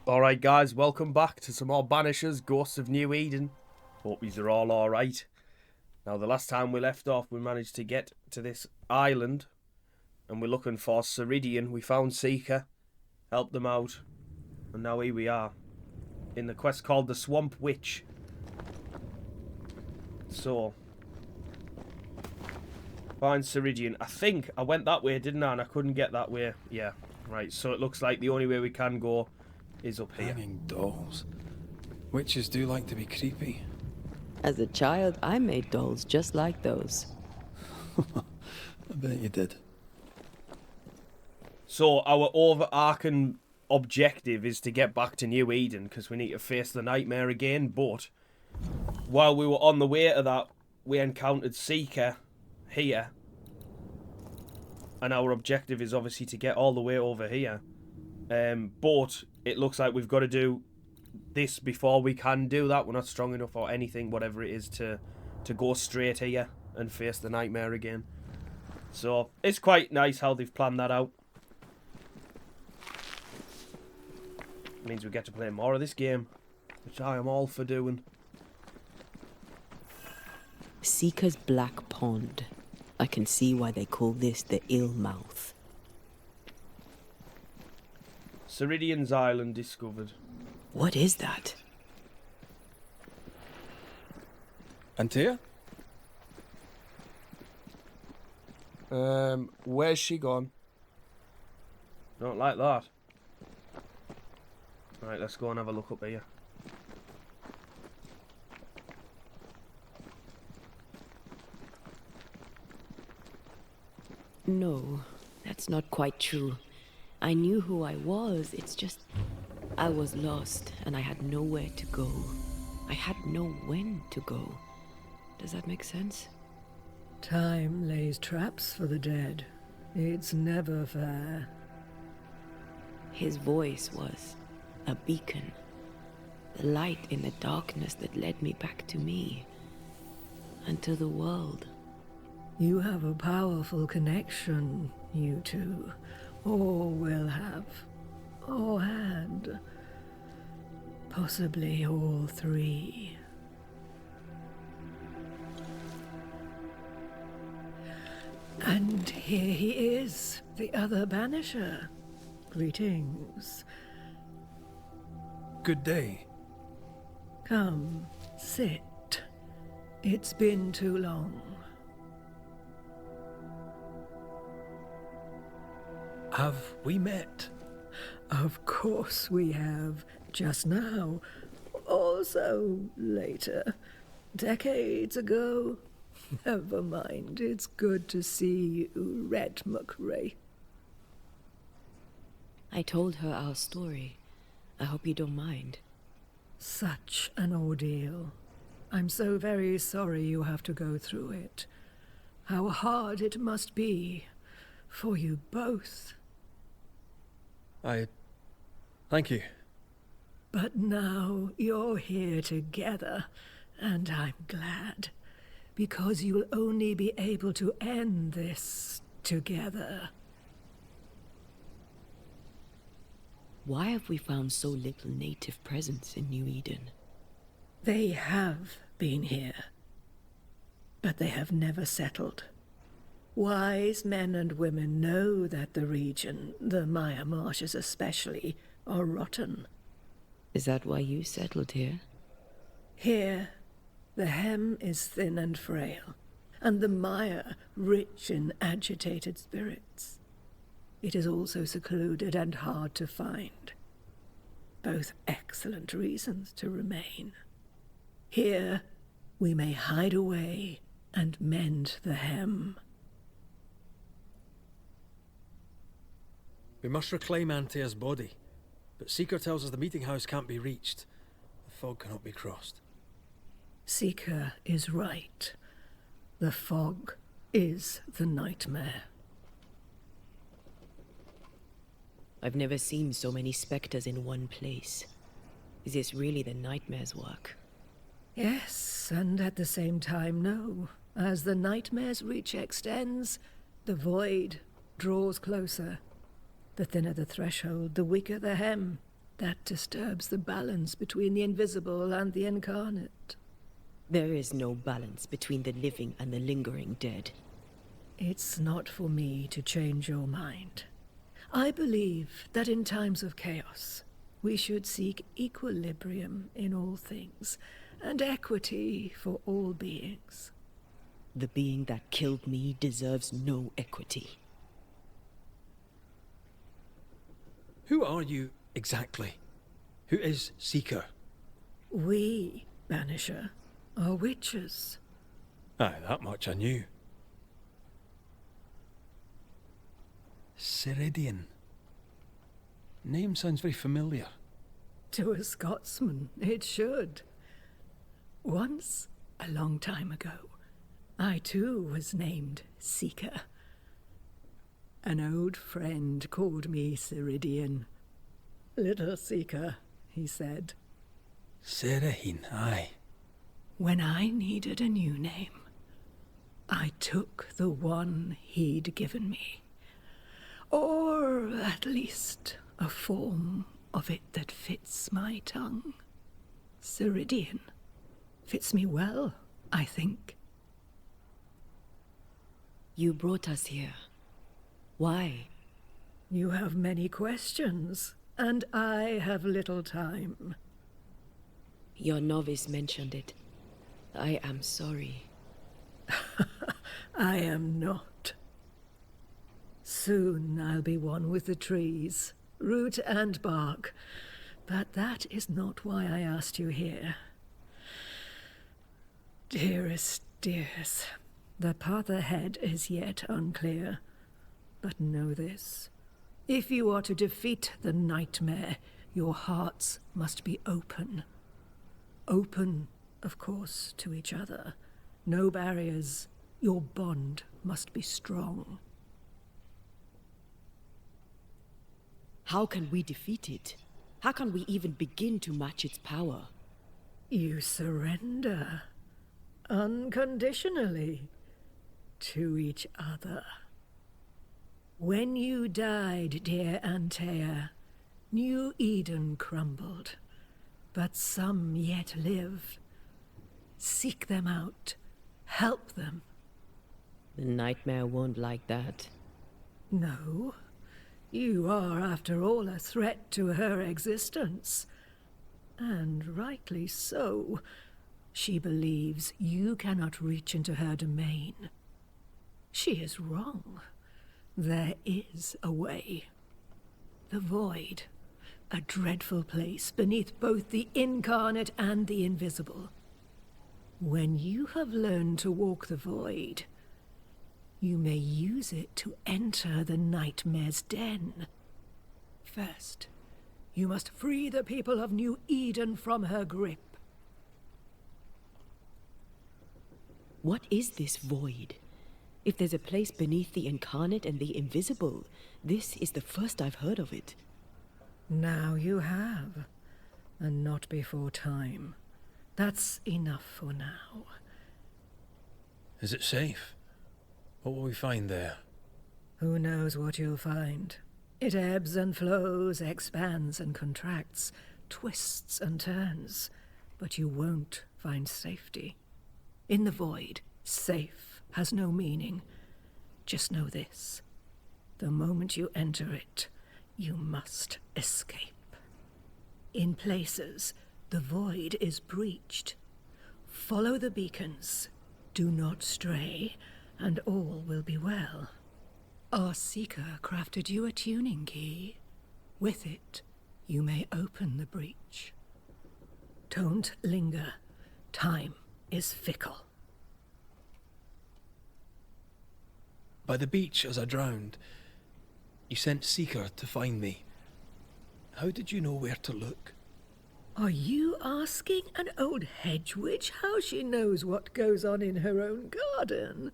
Alright guys, welcome back to some more Banishers, Ghosts of New Eden. Hope these are all alright. Now the last time we left off we managed to get to this island and we're looking for Ceridian. We found Seeker, helped them out, and now here we are in the quest called the Swamp Witch. So, find Ceridian. I think I went that way, didn't I? And I couldn't get that way. Yeah, right, so it looks like the only way we can go is up here. Hanging dolls. Witches do like to be creepy. As a child, I made dolls just like those. I bet you did. So our overarching objective is to get back to New Eden because we need to face the nightmare again. But while we were on the way to that, we encountered Seeker here. And our objective is obviously to get all the way over here. But it looks like we've got to do this before we can do that. We're not strong enough or anything, whatever it is, to go straight here and face the nightmare again. So it's quite nice how they've planned that out. It means we get to play more of this game, which I am all for doing. Seeker's Black Pond. I can see why they call this the Ill Mouth. Ceridian's Island discovered. What is that? Antea? Where's she gone? Don't like that. Right, let's go and have a look up here. No, that's not quite true. I knew who I was, it's just... I was lost, and I had nowhere to go. I had no when to go. Does that make sense? Time lays traps for the dead. It's never fair. His voice was a beacon. The light in the darkness that led me back to me. And to the world. You have a powerful connection, you two. Or will have. Or had. Possibly all three. And here he is, the other Banisher. Greetings. Good day. Come, sit. It's been too long. Have we met? Of course we have. Just now. Also later. Decades ago. Never mind. It's good to see you, Red McRae. I told her our story. I hope you don't mind. Such an ordeal. I'm so very sorry you have to go through it. How hard it must be for you both. Thank you. But now you're here together, and I'm glad. Because you'll only be able to end this together. Why have we found so little native presence in New Eden? They have been here, but they have never settled. Wise men and women know that the region, the Maya Marshes especially, are rotten. Is that why you settled here? Here, the hem is thin and frail, and the Maya rich in agitated spirits. It is also secluded and hard to find. Both excellent reasons to remain. Here, we may hide away and mend the hem. We must reclaim Antea's body, but Seeker tells us the meeting house can't be reached. The fog cannot be crossed. Seeker is right. The fog is the nightmare. I've never seen so many specters in one place. Is this really the nightmare's work? Yes, and at the same time, no. As the nightmare's reach extends, the void draws closer. The thinner the threshold, the weaker the hem. That disturbs the balance between the invisible and the incarnate. There is no balance between the living and the lingering dead. It's not for me to change your mind. I believe that in times of chaos, we should seek equilibrium in all things, and equity for all beings. The being that killed me deserves no equity. Who are you exactly? Who is Seeker? We, Banisher, are witches. Aye, that much I knew. Ceridian. Name sounds very familiar. To a Scotsman, it should. Once, a long time ago, I too was named Seeker. An old friend called me Ceridian. Little Seeker, he said. Serahine, aye. When I needed a new name, I took the one he'd given me. Or at least a form of it that fits my tongue. Ceridian. Fits me well, I think. You brought us here. Why? You have many questions, and I have little time. Your novice mentioned it. I am sorry. I am not. Soon I'll be one with the trees, root and bark. But that is not why I asked you here. Dearest dears, the path ahead is yet unclear. But know this. If you are to defeat the nightmare, your hearts must be open. Open, of course, to each other. No barriers. Your bond must be strong. How can we defeat it? How can we even begin to match its power? You surrender. Unconditionally. To each other. When you died, dear Antea, New Eden crumbled. But some yet live. Seek them out. Help them. The nightmare won't like that. No. You are, after all, a threat to her existence. And rightly so. She believes you cannot reach into her domain. She is wrong. There is a way. The void. A dreadful place beneath both the incarnate and the invisible. When you have learned to walk the void, you may use it to enter the nightmare's den. First, you must free the people of New Eden from her grip. What is this void? If there's a place beneath the incarnate and the invisible, this is the first I've heard of it. Now you have, and not before time. That's enough for now. Is it safe? What will we find there? Who knows what you'll find? It ebbs and flows, expands and contracts, twists and turns, but you won't find safety. In the void, safe has no meaning. Just know this. The moment you enter it, you must escape. In places, the void is breached. Follow the beacons. Do not stray, and all will be well. Our Seeker crafted you a tuning key. With it, you may open the breach. Don't linger. Time is fickle. By the beach as I drowned, you sent Seeker to find me. How did you know where to look? Are you asking an old hedge witch how she knows what goes on in her own garden?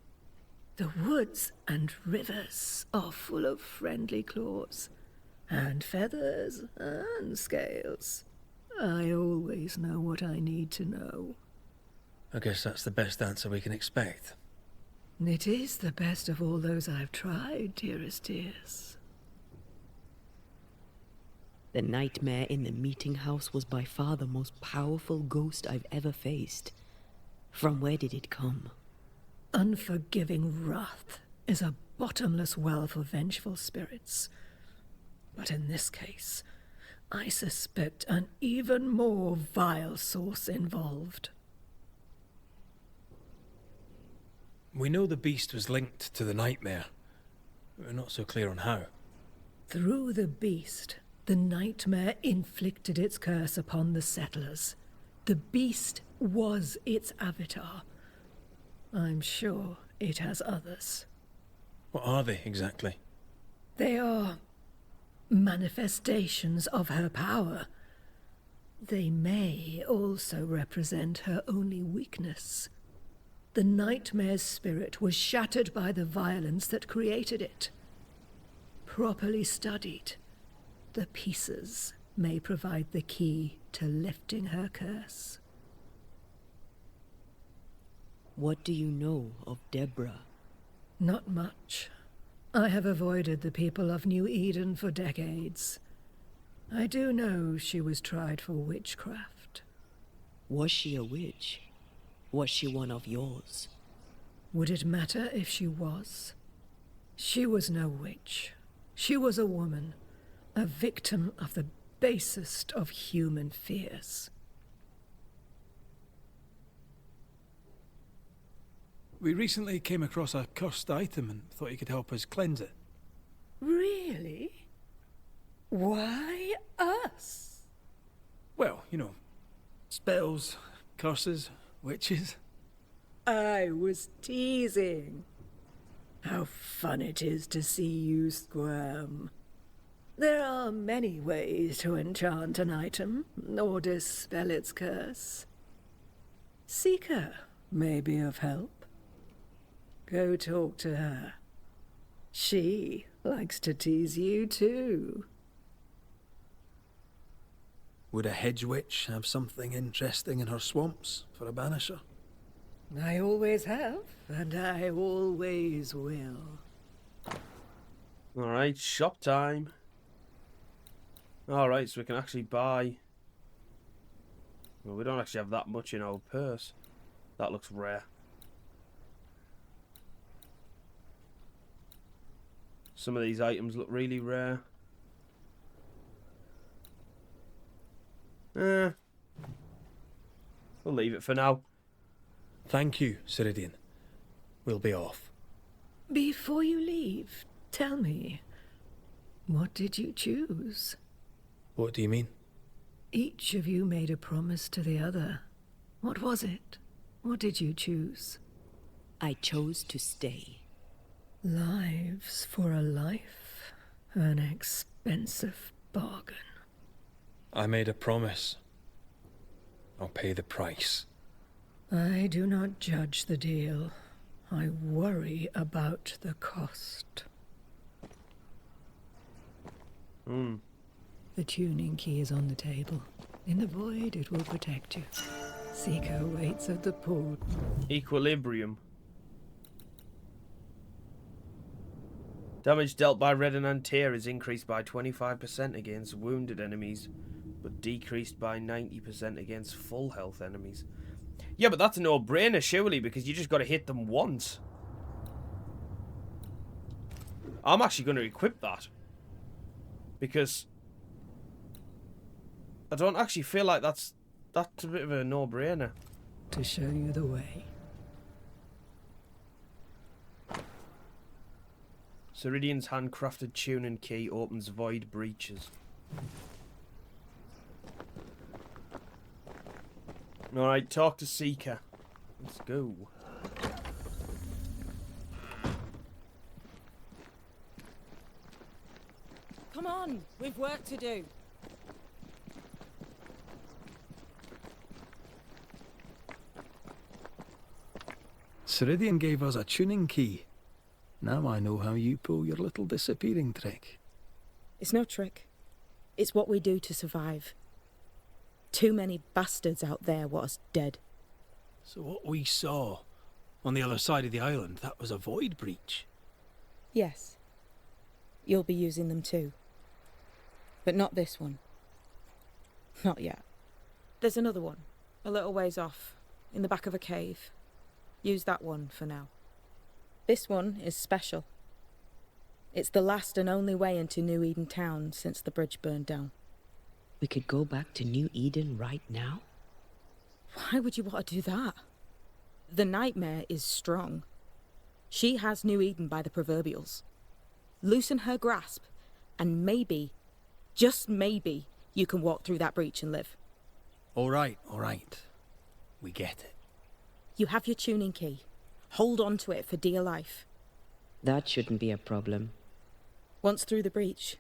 The woods and rivers are full of friendly claws, and feathers and scales. I always know what I need to know. I guess that's the best answer we can expect. It is the best of all those I've tried, dearest dears. The nightmare in the meeting house was by far the most powerful ghost I've ever faced. From where did it come? Unforgiving wrath is a bottomless well for vengeful spirits. But in this case, I suspect an even more vile source involved. We know the beast was linked to the nightmare. We're not so clear on how. Through the beast, the nightmare inflicted its curse upon the settlers. The beast was its avatar. I'm sure it has others. What are they exactly? They are manifestations of her power. They may also represent her only weakness. The nightmare's spirit was shattered by the violence that created it. Properly studied, the pieces may provide the key to lifting her curse. What do you know of Deborah? Not much. I have avoided the people of New Eden for decades. I do know she was tried for witchcraft. Was she a witch? Was she one of yours? Would it matter if she was? She was no witch. She was a woman, a victim of the basest of human fears. We recently came across a cursed item and thought you could help us cleanse it. Really? Why us? Well, you know, spells, curses, witches. I was teasing. How fun it is to see you squirm. There are many ways to enchant an item, or dispel its curse. Seeker may be of help. Go talk to her. She likes to tease you too. Would a hedge witch have something interesting in her swamps for a banisher? I always have, and I always will. Alright, shop time. Alright, so we can actually buy... Well, we don't actually have that much in our purse. That looks rare. Some of these items look really rare. We'll leave it for now. Thank you, Ceridian. We'll be off. Before you leave, tell me, what did you choose? What do you mean? Each of you made a promise to the other. What was it? What did you choose? I chose to stay. Lives for a life. An expensive bargain. I made a promise. I'll pay the price. I do not judge the deal. I worry about the cost. The tuning key is on the table. In the void, it will protect you. Seeker waits at the port. Equilibrium. Damage dealt by Red and Antea is increased by 25% against wounded enemies, but decreased by 90% against full health enemies. Yeah, but that's a no-brainer, surely, because you just got to hit them once. I'm actually going to equip that. Because I don't actually feel like that's a bit of a no-brainer. To show you the way. Ceridian's handcrafted tuning key opens void breaches. Alright, talk to Seeker. Let's go. Come on, we've work to do. Ceridian gave us a tuning key. Now I know how you pull your little disappearing trick. It's no trick. It's what we do to survive. Too many bastards out there want us dead. So what we saw on the other side of the island, that was a void breach? Yes. You'll be using them too. But not this one. Not yet. There's another one, a little ways off, in the back of a cave. Use that one for now. This one is special. It's the last and only way into New Eden town since the bridge burned down. We could go back to New Eden right now? Why would you want to do that? The nightmare is strong. She has New Eden by the proverbials. Loosen her grasp, and maybe, just maybe, you can walk through that breach and live. All right. We get it. You have your tuning key. Hold on to it for dear life. That shouldn't be a problem. Once through the breach,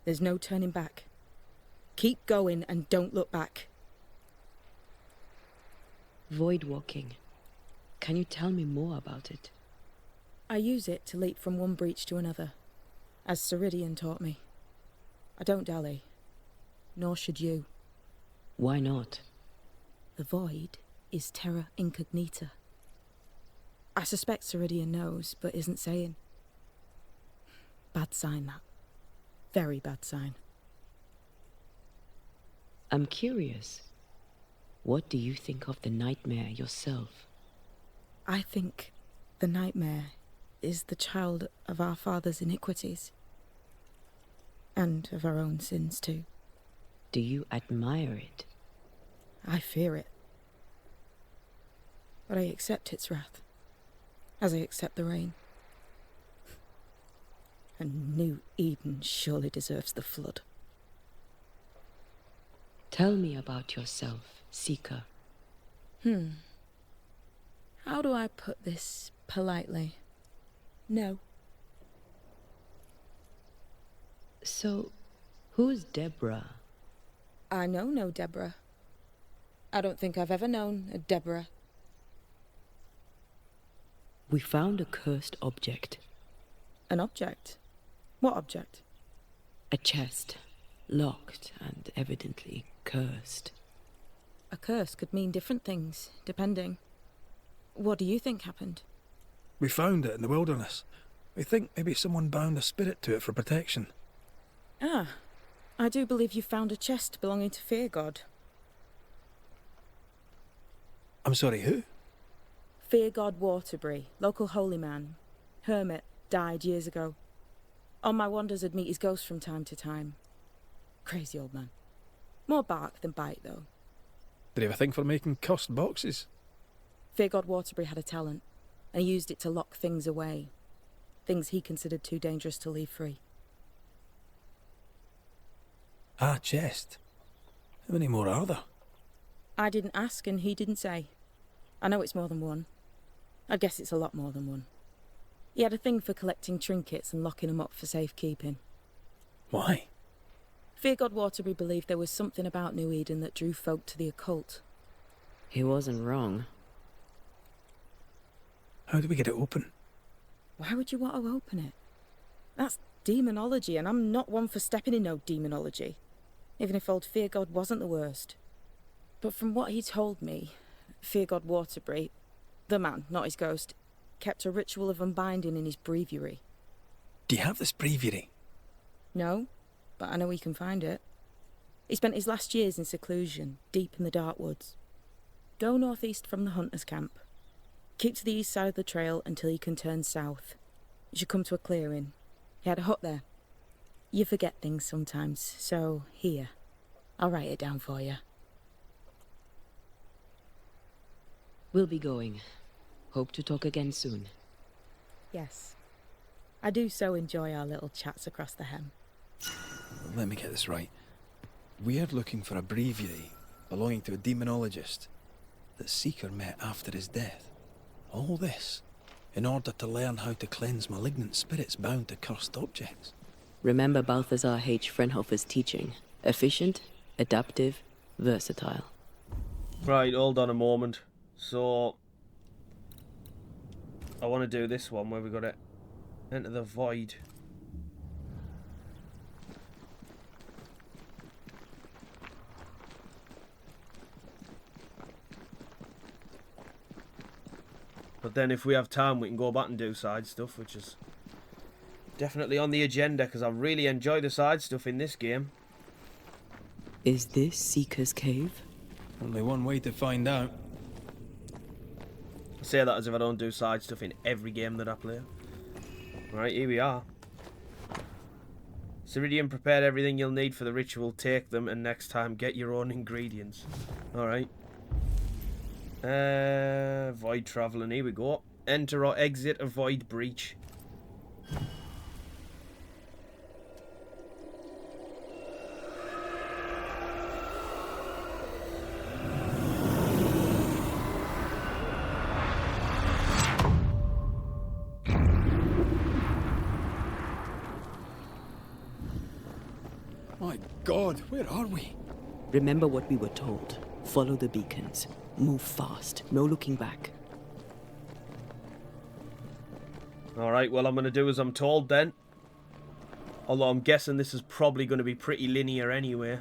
there's no turning back. Keep going and don't look back. Void walking. Can you tell me more about it? I use it to leap from one breach to another, as Ceridian taught me. I don't dally, nor should you. Why not? The void is terra incognita. I suspect Ceridian knows, but isn't saying. Bad sign, that. Very bad sign. I'm curious. What do you think of the nightmare yourself? I think the nightmare is the child of our father's iniquities. And of our own sins, too. Do you admire it? I fear it. But I accept its wrath, as I accept the rain. And New Eden surely deserves the flood. Tell me about yourself, Seeker. How do I put this politely? No. So, who's Deborah? I know no Deborah. I don't think I've ever known a Deborah. We found a cursed object. An object? What object? A chest, locked and evidently cursed. A curse could mean different things, depending. What do you think happened? We found it in the wilderness. We think maybe someone bound a spirit to it for protection. Ah, I do believe you found a chest belonging to Fear God. I'm sorry, who? Fear God Waterbury, local holy man. Hermit, died years ago. On my wanders I'd meet his ghost from time to time. Crazy old man. More bark than bite, though. Did he have a thing for making cursed boxes? Fear God Waterbury had a talent, and he used it to lock things away. Things he considered too dangerous to leave free. Ah, chest. How many more are there? I didn't ask and he didn't say. I know it's more than one. I guess it's a lot more than one. He had a thing for collecting trinkets and locking them up for safekeeping. Why? Fear God Waterbury believed there was something about New Eden that drew folk to the occult. He wasn't wrong. How do we get it open? Why would you want to open it? That's demonology, and I'm not one for stepping in no demonology. Even if old Fear God wasn't the worst. But from what he told me, Fear God Waterbury, the man, not his ghost, kept a ritual of unbinding in his breviary. Do you have this breviary? No, but I know he can find it. He spent his last years in seclusion, deep in the dark woods. Go northeast from the hunter's camp. Keep to the east side of the trail until you can turn south. You should come to a clearing. He had a hut there. You forget things sometimes, so here. I'll write it down for you. We'll be going. Hope to talk again soon. Yes. I do so enjoy our little chats across the hem. Let me get this right. We're looking for a breviary belonging to a demonologist that Seeker met after his death. All this in order to learn how to cleanse malignant spirits bound to cursed objects. Remember Balthazar H. Frenhofer's teaching. Efficient, adaptive, versatile. Right, hold on a moment. So, I want to do this one where we got to enter the void. But then if we have time, we can go back and do side stuff, which is definitely on the agenda, because I really enjoy the side stuff in this game. Is this Seeker's Cave? Only one way to find out. I say that as if I don't do side stuff in every game that I play. Right, here we are. Ceridian prepared everything you'll need for the ritual. Take them, and next time get your own ingredients. Alright. Void traveling, here we go. Enter or exit a void breach. My God, where are we? Remember what we were told. Follow the beacons. Move fast. No looking back. Alright, well, I'm going to do as I'm told then. Although I'm guessing this is probably going to be pretty linear anyway.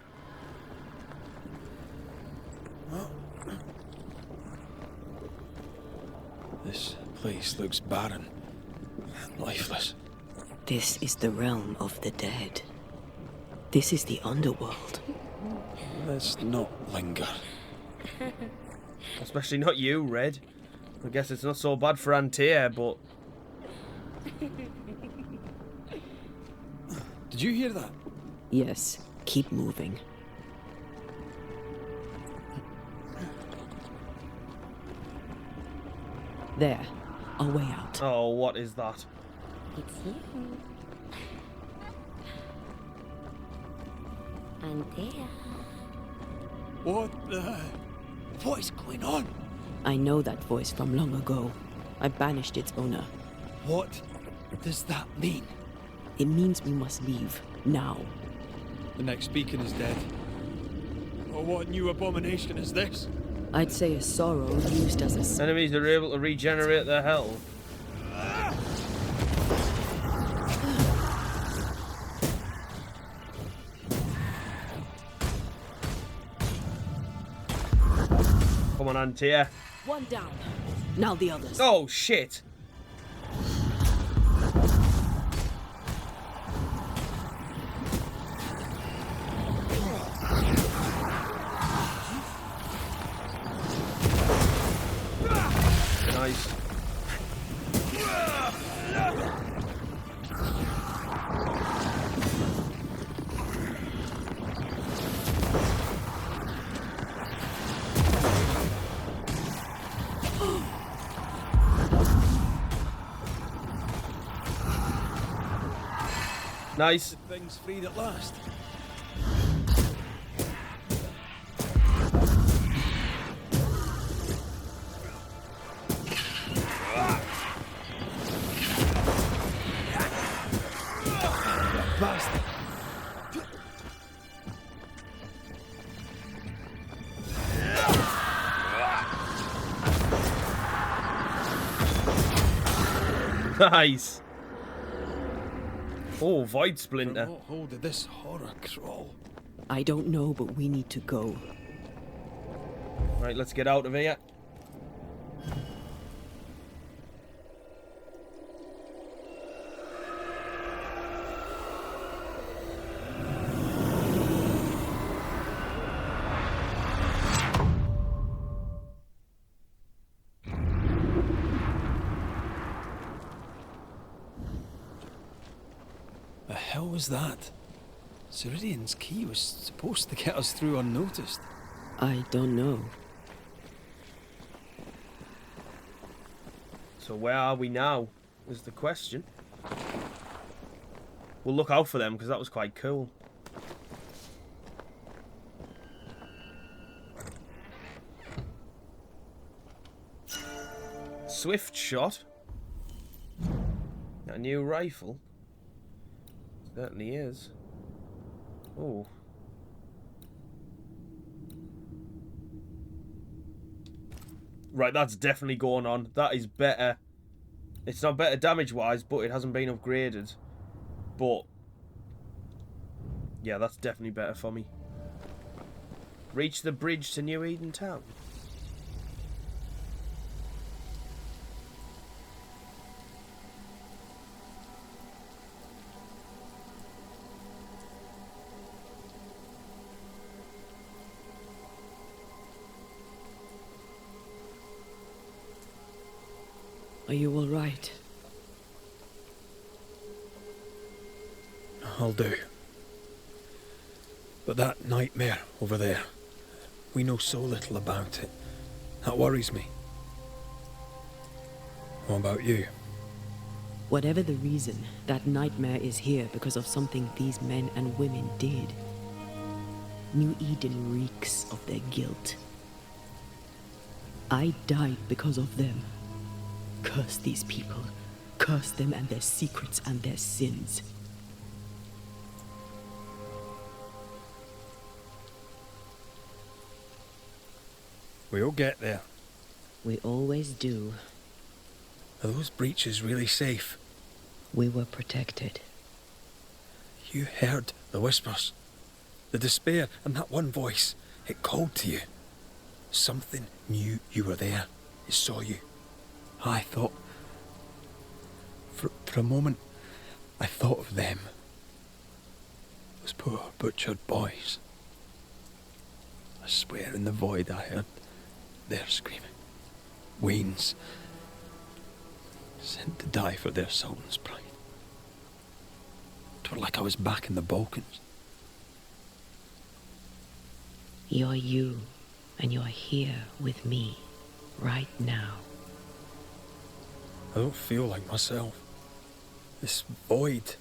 This place looks barren. Lifeless. This is the realm of the dead. This is the underworld. Let's not linger. Especially not you, Red. I guess it's not so bad for Antea, but... Did you hear that? Yes, keep moving. There, our way out. Oh, what is that? It's you. Antea. What is going on? I know that voice from long ago. I banished its owner. What does that mean? It means we must leave, now. The next beacon is dead. Oh, what new abomination is this? I'd say a sorrow used as a... Enemies are able to regenerate their health. Come on, Antea. One down. Now the others. Oh, shit. Nice. Nice. Things freed at last. Bastard. Nice. Oh, Void Splinter. From what hold did this horror crawl? I don't know, but we need to go. Right, let's get out of here. The hell was that? Ceridian's key was supposed to get us through unnoticed. I don't know. So where are we now, is the question. We'll look out for them, because that was quite cool. Swift shot. A new rifle. Certainly is. Oh. Right, that's definitely going on. That is better. It's not better damage-wise, but it hasn't been upgraded. But yeah, that's definitely better for me. Reach the bridge to New Eden Town. Are you all right? I'll do. But that nightmare over there, we know so little about it. That worries me. What about you? Whatever the reason, that nightmare is here because of something these men and women did. New Eden reeks of their guilt. I died because of them. Curse these people. Curse them and their secrets and their sins. We'll get there. We always do. Are those breaches really safe? We were protected. You heard the whispers, the despair, and that one voice. It called to you. Something knew you were there. It saw you. I thought... For a moment, I thought of them. Those poor butchered boys. I swear in the void I heard their screaming. Wains. Sent to die for their sultan's pride. It was like I was back in the Balkans. You're you, and you're here with me, right now. I don't feel like myself. This void.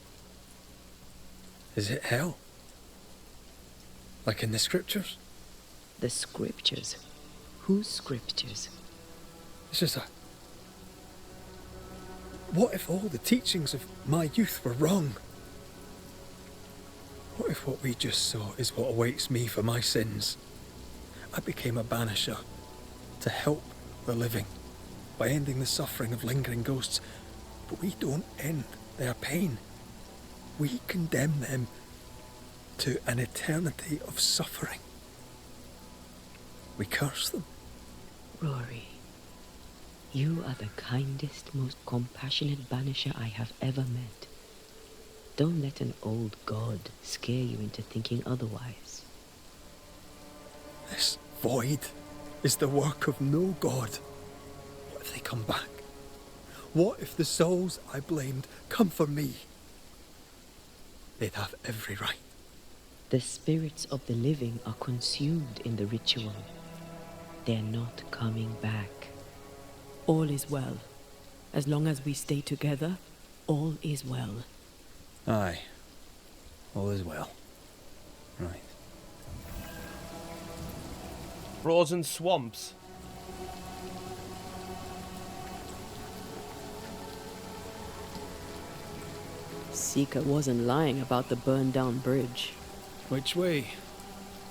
Is it hell? Like in the scriptures? The scriptures? Whose scriptures? It's just a... What if all the teachings of my youth were wrong? What if what we just saw is what awaits me for my sins? I became a banisher to help the living by ending the suffering of lingering ghosts. But we don't end their pain. We condemn them to an eternity of suffering. We curse them. Rory, you are the kindest, most compassionate banisher I have ever met. Don't let an old god scare you into thinking otherwise. This void is the work of no god. What if they come back? What if the souls I blamed come for me? They'd have every right. The spirits of the living are consumed in the ritual. They're not coming back. All is well. As long as we stay together, all is well. Aye. All is well. Right. Frozen swamps. Seeker wasn't lying about the burned-down bridge. Which way?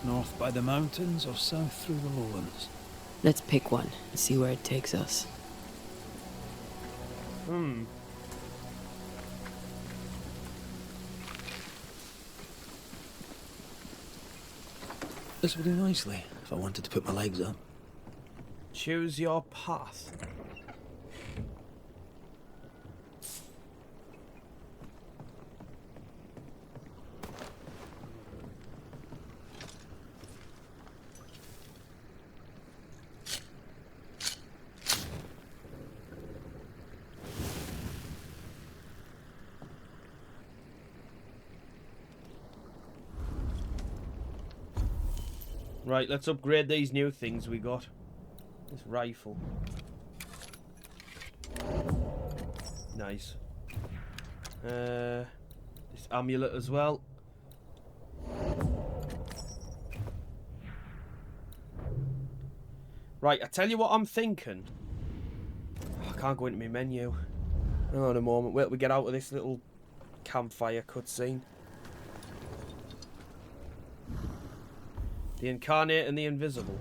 North by the mountains or south through the lowlands? Let's pick one and see where it takes us. This would do nicely if I wanted to put my legs up. Choose your path. Right, let's upgrade these new things we got. This rifle. Nice. This amulet as well. Right, I tell you what I'm thinking. I can't go into my menu. Hang on a moment. Wait till we get out of this little campfire cutscene. The Incarnate and the Invisible.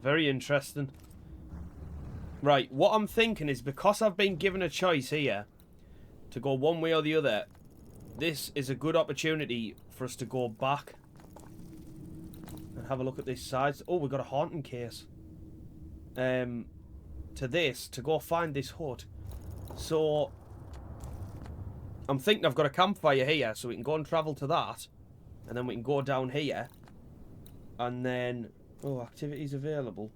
Very interesting. Right, what I'm thinking is, because I've been given a choice here to go one way or the other, this is a good opportunity for us to go back and have a look at this side. Oh, we've got a haunting case. To this, to go find this hut. So, I'm thinking I've got a campfire here, so we can go and travel to that. And then we can go down here. And then... Oh, activities available.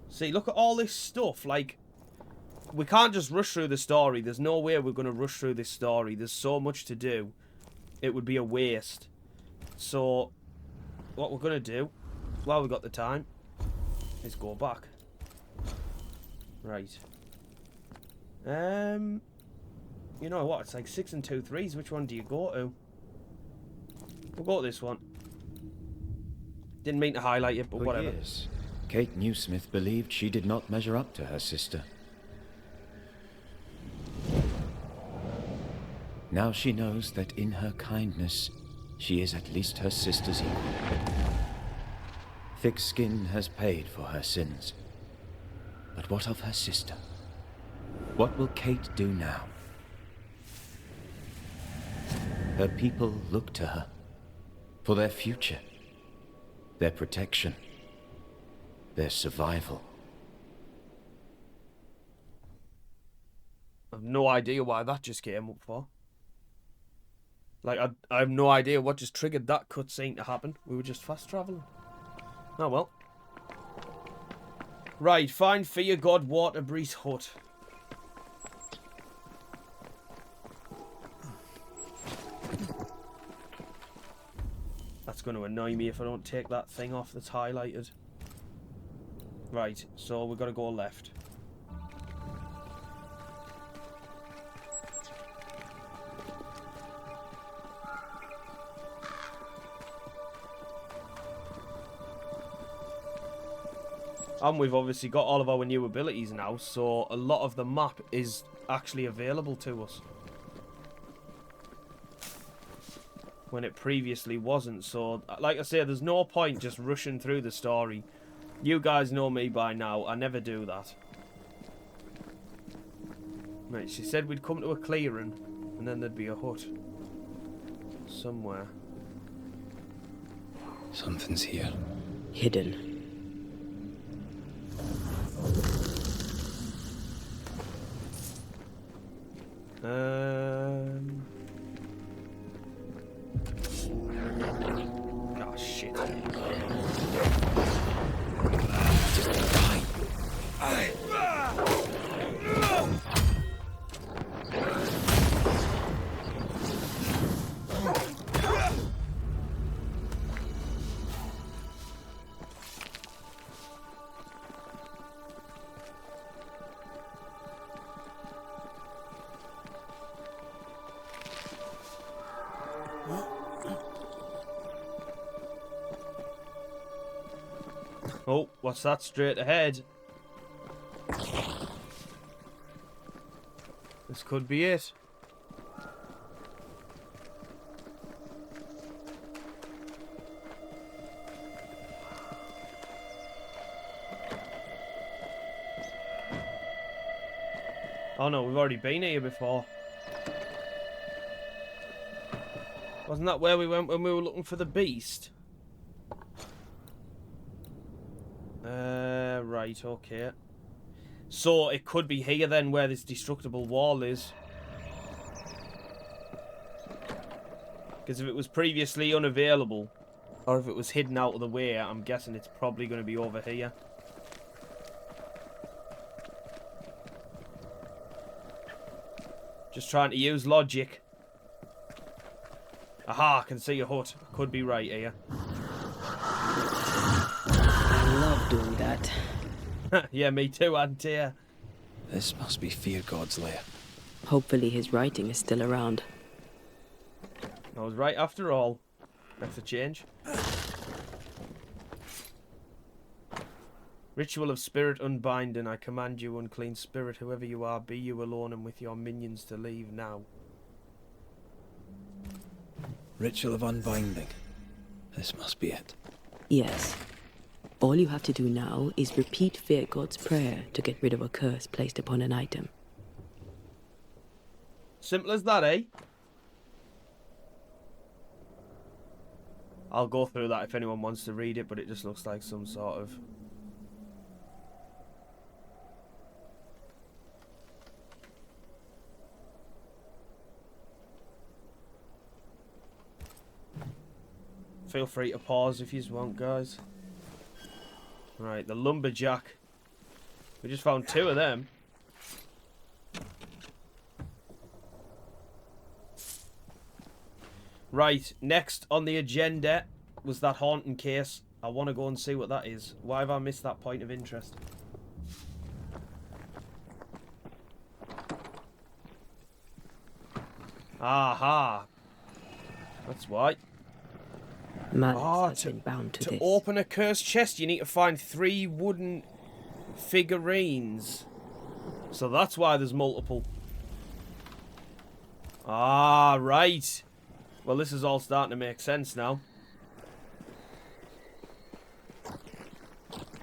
See, look at all this stuff. Like, we can't just rush through the story. There's no way we're going to rush through this story. There's so much to do. It would be a waste. So, what we're going to do, while we've got the time, is go back. Right. You know what? It's like 6 and 2 3s. Which one do you go to? We'll go to this one. Didn't mean to highlight it, but whatever. Years, Kate Newsmith believed she did not measure up to her sister. Now she knows that in her kindness, she is at least her sister's equal. Thick skin has paid for her sins. But what of her sister? What will Kate do now? Her people look to her for their future, their protection, their survival. I've no idea why that just came up for. Like, I have no idea what just triggered that cutscene to happen. We were just fast travelling. Oh well. Right, find Fear God Waterbreeze hut. That's going to annoy me if I don't take that thing off that's highlighted. Right, so we've got to go left. And we've obviously got all of our new abilities now, so a lot of the map is actually available to us. When it previously wasn't, so like I say, there's no point just rushing through the story. You guys know me by now, I never do that. Right, she said we'd come to a clearing, and then there'd be a hut. Somewhere. Something's here. Hidden. Oh, shit. Oh, what's that straight ahead? This could be it. Oh no, we've already been here before. Wasn't that where we went when we were looking for the beast? Right, okay. So, it could be here then, where this destructible wall is. Because if it was previously unavailable, or if it was hidden out of the way, I'm guessing it's probably going to be over here. Just trying to use logic. Aha, I can see a hut. Could be right here. I love doing that. Yeah, me too, Antea. This must be Fear God's lair. Hopefully his writing is still around. I was right after all. That's a change. Ritual of spirit unbinding. I command you, unclean spirit, whoever you are, be you alone and with your minions to leave now. Ritual of unbinding. This must be it. Yes, All you have to do now is repeat Fear God's prayer to get rid of a curse placed upon an item. Simple as that, eh? I'll go through that if anyone wants to read it, but it just looks like some sort of... Feel free to pause if you want, guys. Right, the lumberjack. We just found 2 of them. Right, next on the agenda was that haunting case. I want to go and see what that is. Why have I missed that point of interest? Aha! That's why. Malice has been bound to this. To open a cursed chest, you need to find 3 wooden figurines. So that's why there's multiple. Ah, right. Well, this is all starting to make sense now.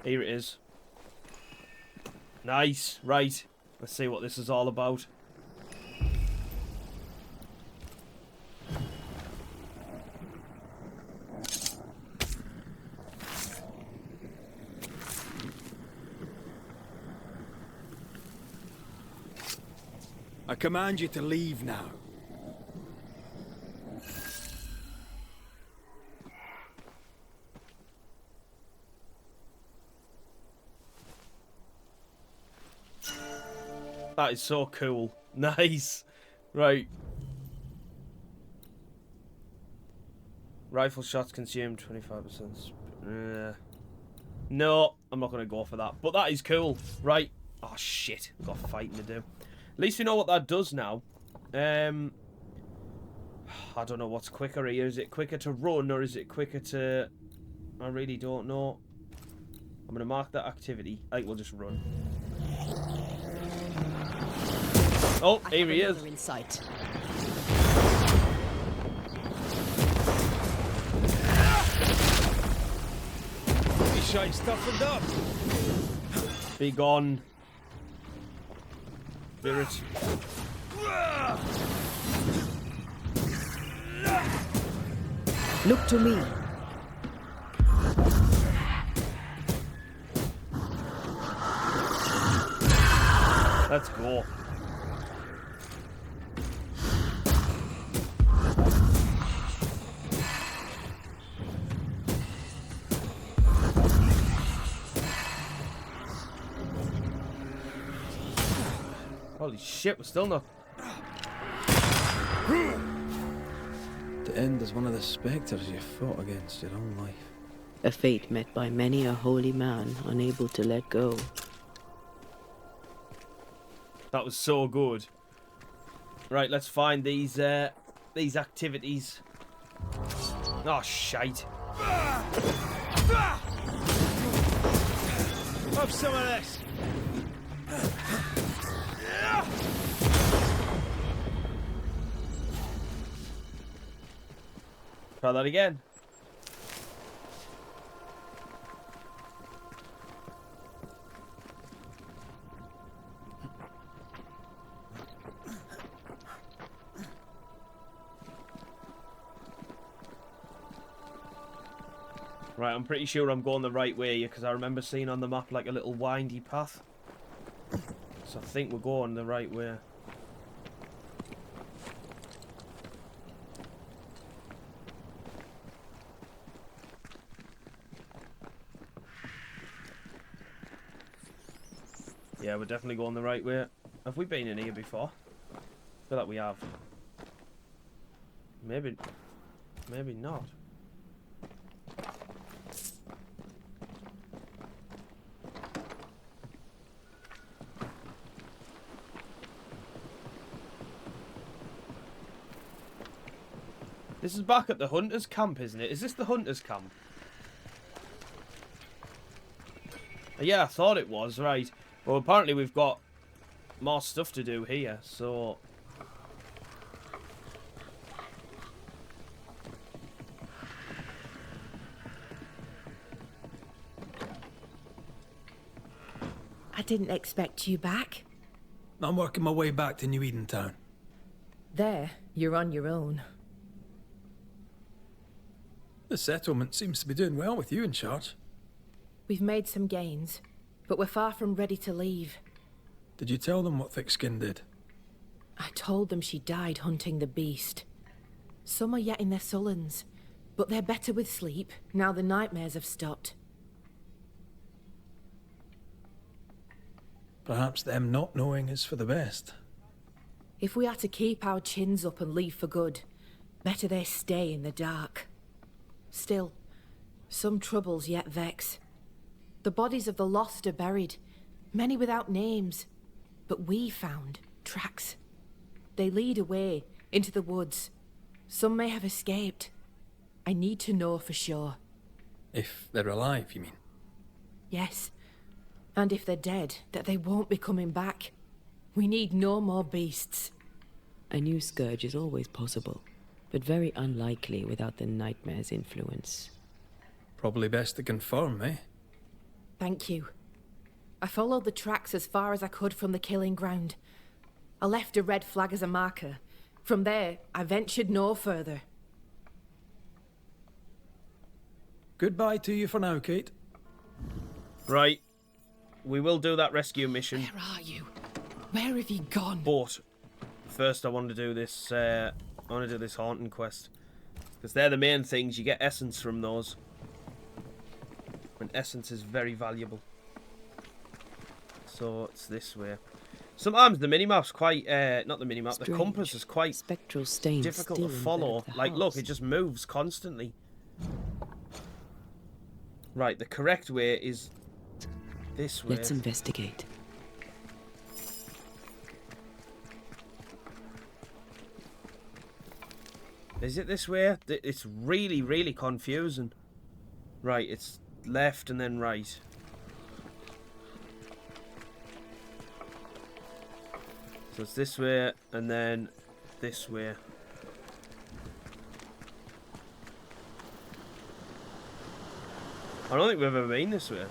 Here it is. Nice. Right. Let's see what this is all about. I command you to leave now. That is so cool. Nice. Right. Rifle shots consumed 25%. No, I'm not going to go for that. But that is cool. Right. Oh, shit. We've got fighting to do. At least we know what that does now. I don't know what's quicker here. Is it quicker to run or is it quicker to... I really don't know. I'm going to mark that activity. I think we'll just run. Oh, here he is. In sight. He shines toughened up. Be gone. Spirit. Look to me. Let's go. Holy shit, we're still not... To end as one of the spectres you fought against your own life. A fate met by many a holy man unable to let go. That was so good. Right, let's find these activities. Oh, shite. Have some of this. Try that again. Right, I'm pretty sure I'm going the right way here because I remember seeing on the map like a little windy path. So I think we're going the right way. Yeah, we're definitely going the right way. Have we been in here before? I feel like we have. Maybe not. This is back at the Hunter's camp, isn't it? Is this the Hunter's camp? Yeah, I thought it was, right. Well, apparently we've got more stuff to do here, so... I didn't expect you back. I'm working my way back to New Eden Town. There, you're on your own. The settlement seems to be doing well with you in charge. We've made some gains, but we're far from ready to leave. Did you tell them what Thickskin did? I told them she died hunting the beast. Some are yet in their sullens, but they're better with sleep now the nightmares have stopped. Perhaps them not knowing is for the best. If we are to keep our chins up and leave for good, better they stay in the dark. Still, some troubles yet vex. The bodies of the lost are buried, many without names, but we found tracks. They lead away into the woods. Some may have escaped. I need to know for sure. If they're alive, you mean? Yes. And if they're dead, that they won't be coming back. We need no more beasts. A new scourge is always possible, but very unlikely without the nightmare's influence. Probably best to confirm, eh? Thank you. I followed the tracks as far as I could from the killing ground. I left a red flag as a marker. From there, I ventured no further. Goodbye to you for now, Kate. Right. We will do that rescue mission. Where are you? Where have you gone? But first I want to do this haunting quest. Because they're the main things. You get essence from those. And essence is very valuable. So it's this way. Sometimes the minimap's quite not the minimap, the compass is quite spectral stains difficult to follow. Like look, it just moves constantly. Right, the correct way is this way. Let's investigate. Is it this way? It's really, really confusing. Right, it's left and then right. So it's this way and then this way. I don't think we've ever been this way.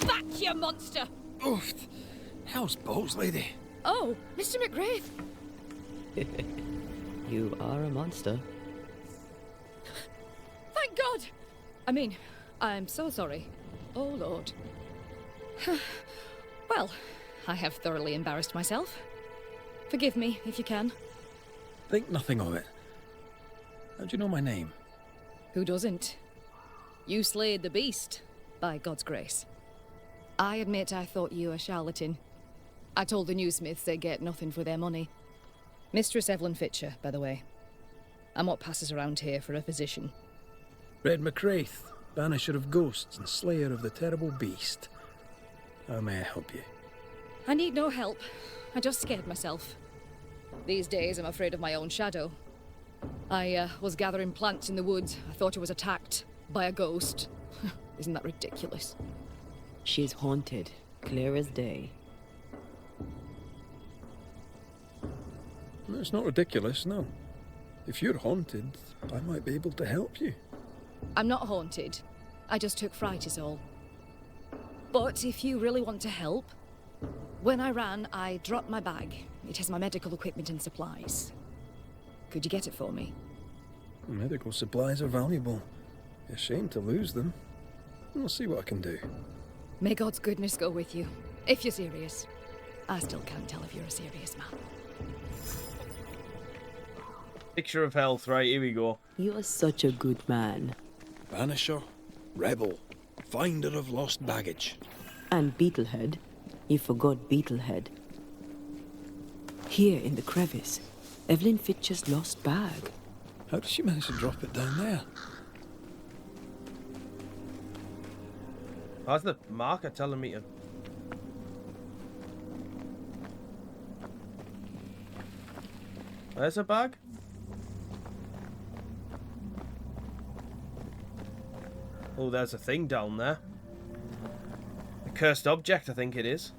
Back, you monster! Oof! How's balls, lady? Oh, Mr. McRaith! You are a monster. Thank God! I mean, I'm so sorry. Oh, Lord. Well, I have thoroughly embarrassed myself. Forgive me, if you can. Think nothing of it. How do you know my name? Who doesn't? You slayed the beast, by God's grace. I admit I thought you a charlatan. I told the newsmiths they get nothing for their money. Mistress Evelyn Fitcher, by the way. I'm what passes around here for a physician. Red McRaith, Banisher of ghosts and slayer of the terrible beast. How may I help you? I need no help. I just scared myself. These days I'm afraid of my own shadow. I was gathering plants in the woods. I thought I was attacked by a ghost. Isn't that ridiculous? She's haunted, clear as day. It's not ridiculous, no. If you're haunted, I might be able to help you. I'm not haunted. I just took fright is all. But if you really want to help, when I ran, I dropped my bag. It has my medical equipment and supplies. Could you get it for me? Medical supplies are valuable. A shame to lose them. I'll see what I can do. May God's goodness go with you, if you're serious. I still can't tell if you're a serious man. Picture of health, right, here we go. You are such a good man. Banisher, rebel, finder of lost baggage. And Beetlehead. You forgot Beetlehead. Here in the crevice, Evelyn Fitcher's lost bag. How did she manage to drop it down there? How's the marker telling me to... Where's the bag? Oh, there's a thing down there. A Cursed object, I think it is.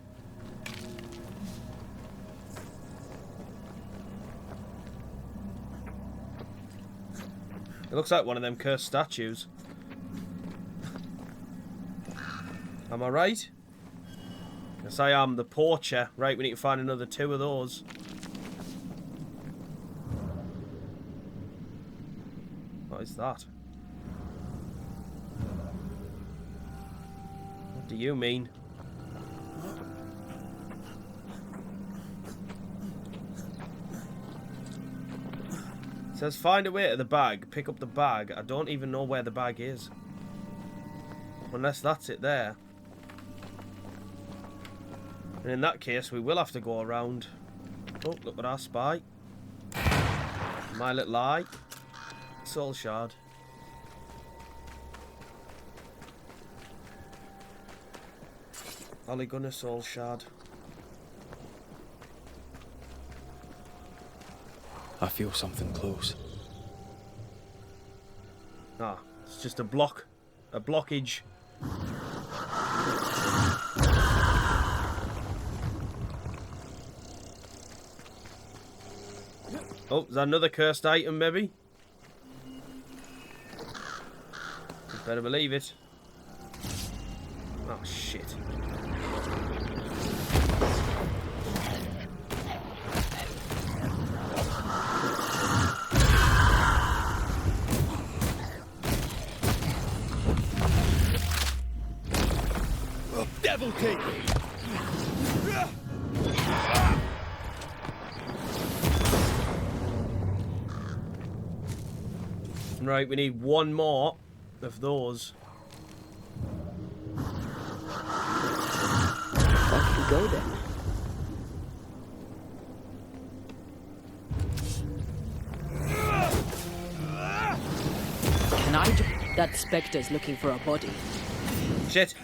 It looks like one of them cursed statues. Am I right? Yes, I am. The Porcher. Right, we need to find another 2 of those. What is that? What do you mean? It says find a way to the bag, pick up the bag. I don't even know where the bag is. Unless that's it there. And in that case, we will have to go around. Oh, look at our spy. My little eye. Soul shard. Ollie Gunner soul shard. I feel something close. Ah, it's just a block. A blockage. Oh, is that another cursed item, maybe? You better believe it. Oh, shit. Devil take! Right, we need 1 more of those. Off we go then. Can I that specter's looking for a body. Shit.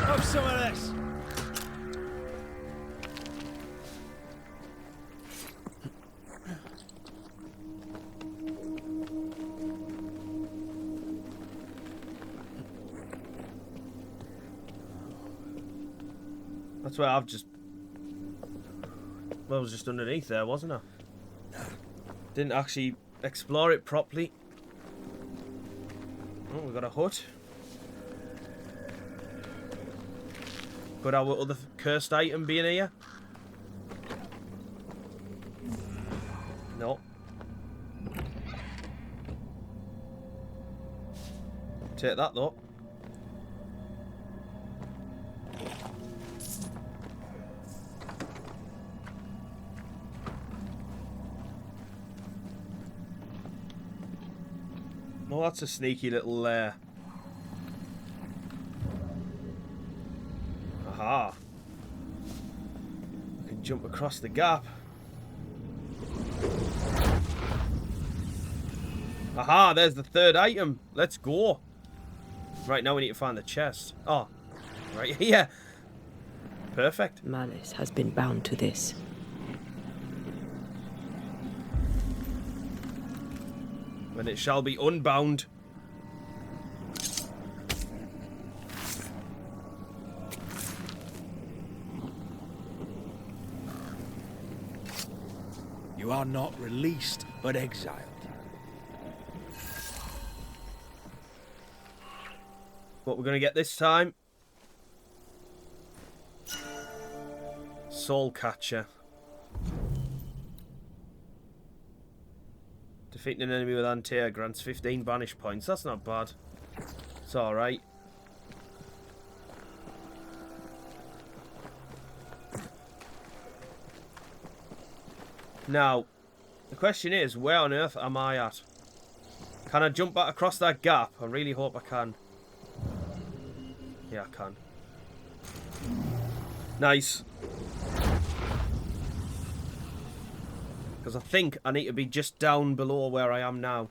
Have some of this! That's where I've just... Well, I was just underneath there, wasn't I? Didn't actually explore it properly. Oh, we got a hut. Could our other cursed item be in here? No. Take that though. Oh, that's a sneaky little aha. I can jump across the gap. Aha, there's the 3rd item. Let's go. Right, now we need to find the chest. Oh, right here. Perfect. Malice has been bound to this. And it shall be unbound. You are not released, but exiled. What we're going to get this time? Soul Catcher. Defeating an enemy with Antea grants 15 banish points. That's not bad. It's alright. Now, the question is, where on earth am I at? Can I jump back across that gap? I really hope I can. Yeah, I can. Nice. Because I think I need to be just down below where I am now.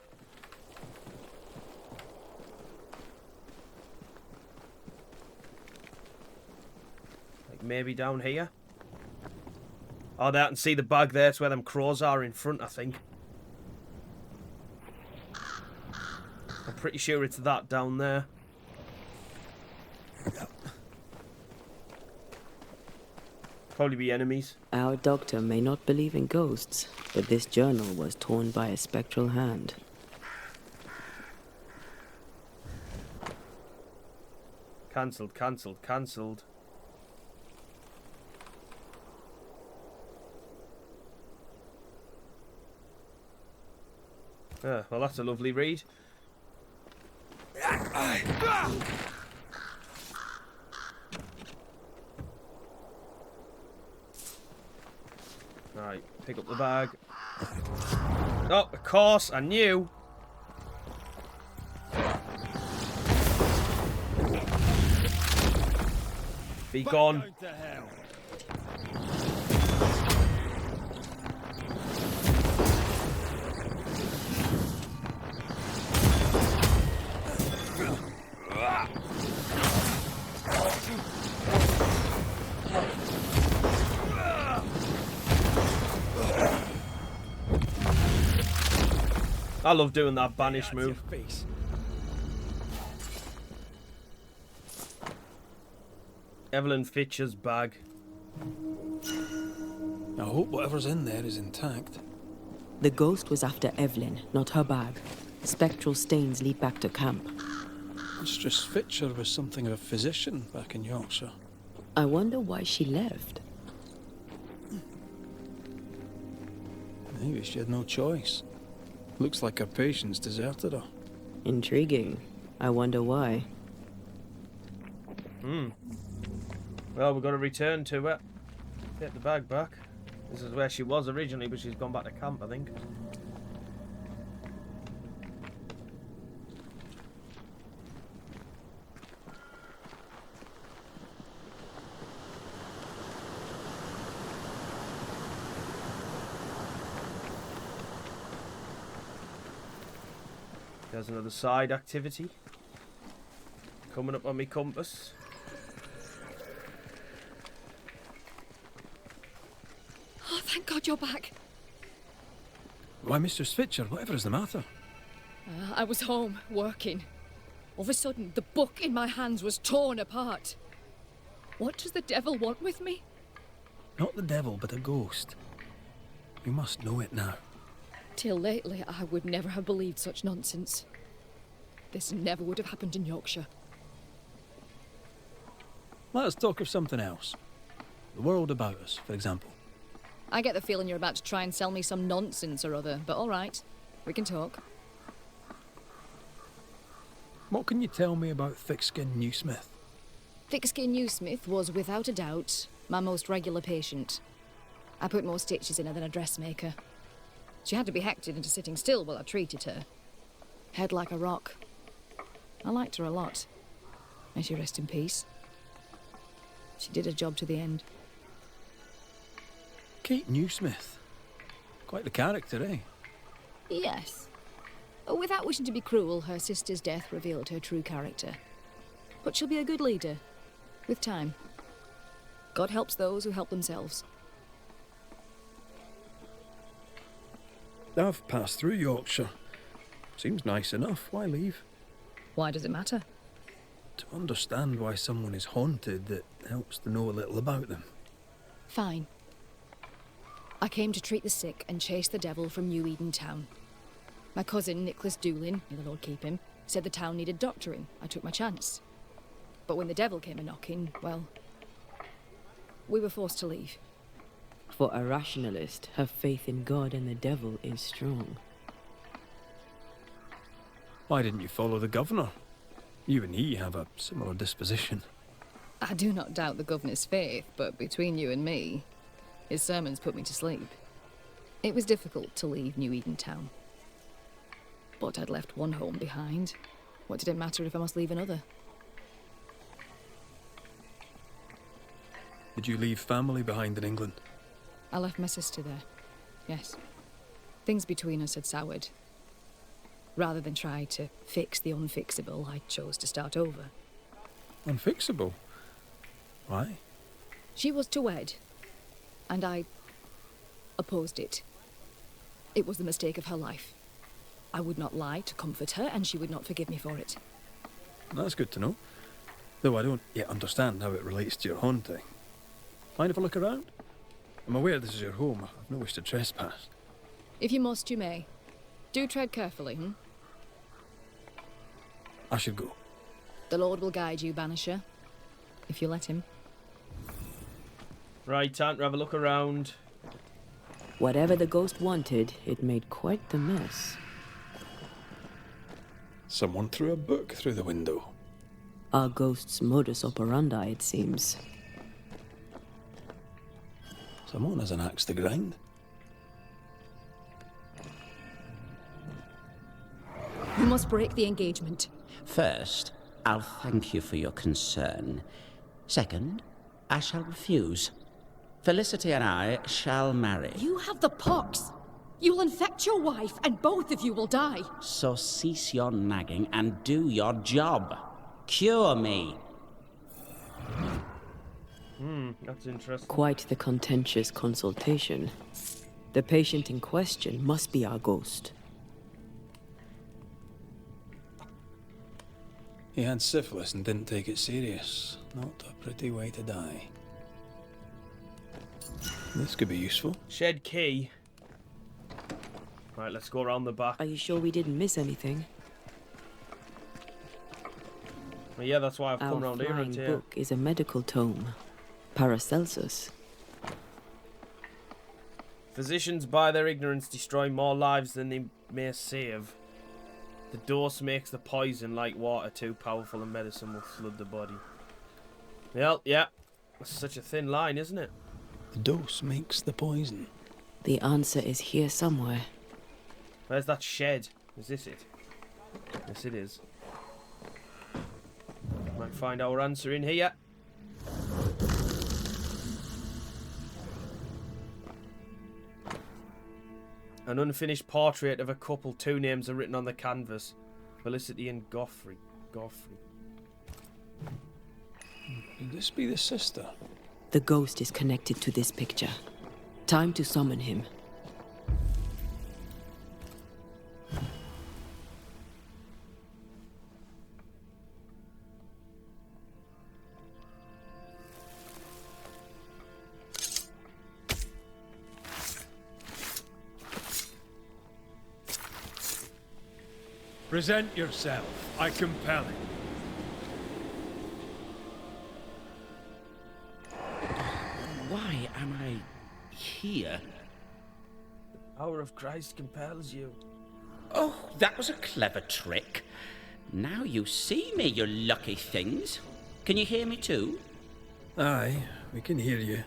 Like maybe down here. Oh, there, I can see the bag there. It's where them crows are in front, I think. I'm pretty sure it's that down there. Probably be enemies. Our doctor may not believe in ghosts, but this journal was torn by a spectral hand. Cancelled, cancelled, cancelled. Well, that's a lovely read. Right, pick up the bag. Oh, of course, I knew. Be gone. I love doing that banish move. Evelyn Fitcher's bag. I hope whatever's in there is intact. The ghost was after Evelyn, not her bag. Spectral stains lead back to camp. Mistress Fitcher was something of a physician back in Yorkshire. I wonder why she left. Maybe she had no choice. Looks like her patients deserted her. Intriguing. I wonder why. Well, we've got to return to it. Get the bag back. This is where she was originally, but she's gone back to camp, I think. There's another side activity coming up on my compass. Oh, thank God you're back. Why, Mistress Fitcher, whatever is the matter? I was home, working. All of a sudden, the book in my hands was torn apart. What does the devil want with me? Not the devil, but a ghost. You must know it now. Till lately, I would never have believed such nonsense. This never would have happened in Yorkshire. Let us talk of something else. The world about us, for example. I get the feeling you're about to try and sell me some nonsense or other, but all right, we can talk. What can you tell me about Thickskin Newsmith? Thickskin Newsmith was, without a doubt, my most regular patient. I put more stitches in her than a dressmaker. She had to be hectored into sitting still while I treated her. Head like a rock. I liked her a lot. May she rest in peace. She did her job to the end. Kate Newsmith. Quite the character, eh? Yes. Without wishing to be cruel, her sister's death revealed her true character. But she'll be a good leader. With time. God helps those who help themselves. I've passed through Yorkshire. Seems nice enough. Why leave? Why does it matter? To understand why someone is haunted, it helps to know a little about them. Fine. I came to treat the sick and chase the devil from New Eden town. My cousin, Nicholas Doolin, may the Lord keep him, said the town needed doctoring. I took my chance. But when the devil came a-knocking, well, we were forced to leave. For a rationalist, her faith in God and the devil is strong. Why didn't you follow the governor? You and he have a similar disposition. I do not doubt the governor's faith, but between you and me, his sermons put me to sleep. It was difficult to leave New Eden town. But I'd left one home behind. What did it matter if I must leave another? Did you leave family behind in England? I left my sister there. Yes. Things between us had soured. Rather than try to fix the unfixable, I chose to start over. Unfixable? Why? She was to wed, and I opposed it. It was the mistake of her life. I would not lie to comfort her, and she would not forgive me for it. That's good to know. Though I don't yet understand how it relates to your haunting. Mind if I look around? I'm aware this is your home. I've no wish to trespass. If you must, you may. Do tread carefully, I should go. The Lord will guide you, Banisher. If you let him. Right, time to have a look around. Whatever the ghost wanted, it made quite the mess. Someone threw a book through the window. Our ghost's modus operandi, it seems. Someone has an axe to grind. You must break the engagement. First, I'll thank you for your concern. Second, I shall refuse. Felicity and I shall marry. You have the pox. You'll infect your wife, and both of you will die. So cease your nagging and do your job. Cure me. That's interesting. Quite the contentious consultation. The patient in question must be our ghost. He had syphilis and didn't take it serious. Not a pretty way to die. This could be useful. Shed key. Right, let's go around the back. Are you sure we didn't miss anything? Well, yeah, that's why I've come Our around here. flying Antea. book is a medical tome. Paracelsus. Physicians, by their ignorance, destroy more lives than they may save. The dose makes the poison like water too powerful, and medicine will flood the body. Well, yeah. That's such a thin line, isn't it? The dose makes the poison. The answer is here somewhere. Where's that shed? Is this it? Yes, it is. Might find our answer in here. An unfinished portrait of a couple. 2 names are written on the canvas. Felicity and Goffrey. Could this be the sister? The ghost is connected to this picture. Time to summon him. Present yourself. I compel it. Why am I here? The power of Christ compels you. Oh, that was a clever trick. Now you see me, you lucky things. Can you hear me too? Aye, we can hear you.